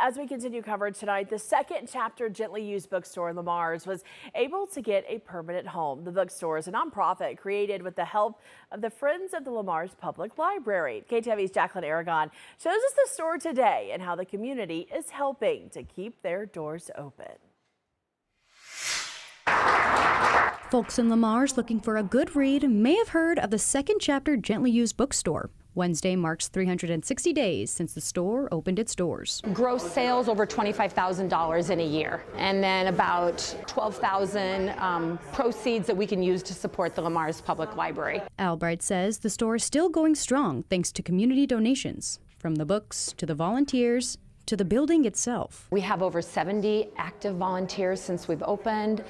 as we continue coverage tonight, the second chapter Gently Used bookstore in Lamars was able to get a permanent home. The bookstore is a nonprofit created with the help of the Friends of the Lamars Public Library. KTV's Jacqueline Aragon shows us the store today and how the community is helping to keep their doors open. Folks in Lamars looking for a good read may have heard of the second chapter Gently Used bookstore. Wednesday marks 360 days since the store opened its doors. Gross sales over $25,000 in a year, and then about $12,000 proceeds that we can use to support the Lamars Public Library. Albright says the store is still going strong thanks to community donations, from the books to the volunteers to the building itself. We have over 70 active volunteers since we've opened.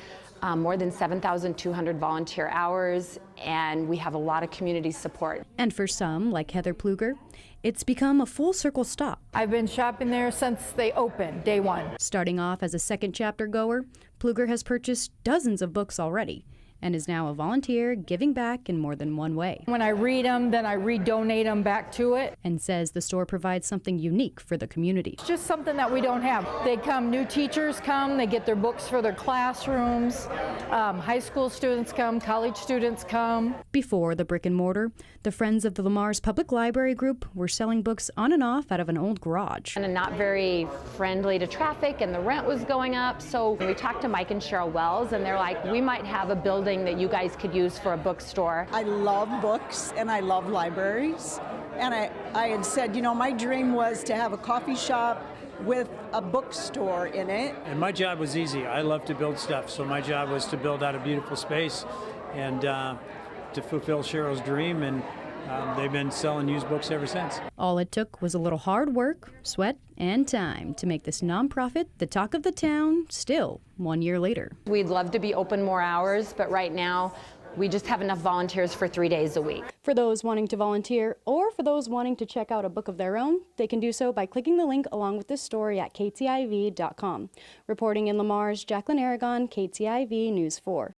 More than 7,200 volunteer hours, and we have a lot of community support. And for some, like Heather Pluger, it's become a full circle stop. I've been shopping there since they opened, day one. Starting off as a second chapter goer, Pluger has purchased dozens of books already and is now a volunteer giving back in more than one way. When I read them, then I redonate them back to it. And says the store provides something unique for the community. It's just something that we don't have. They come, new teachers come, they get their books for their classrooms. High school students come, college students come. Before the brick and mortar, the Friends of the Lamars Public Library Group were selling books on and off out of an old garage. And not very friendly to traffic, and the rent was going up. So we talked to Mike and Cheryl Wells, and they're like, we might have a building that you guys could use for a bookstore. I love books and I love libraries. And I had said, you know, my dream was to have a coffee shop with a bookstore in it. And my job was easy. I love to build stuff. So my job was to build out a beautiful space and to fulfill Cheryl's dream. And they've been selling used books ever since. All it took was a little hard work, sweat, and time to make this nonprofit the talk of the town still 1 year later. We'd love to be open more hours, but right now we just have enough volunteers for 3 days a week. For those wanting to volunteer or for those wanting to check out a book of their own, they can do so by clicking the link along with this story at ktiv.com. Reporting in Lamars, Jacqueline Aragon, KTIV News 4.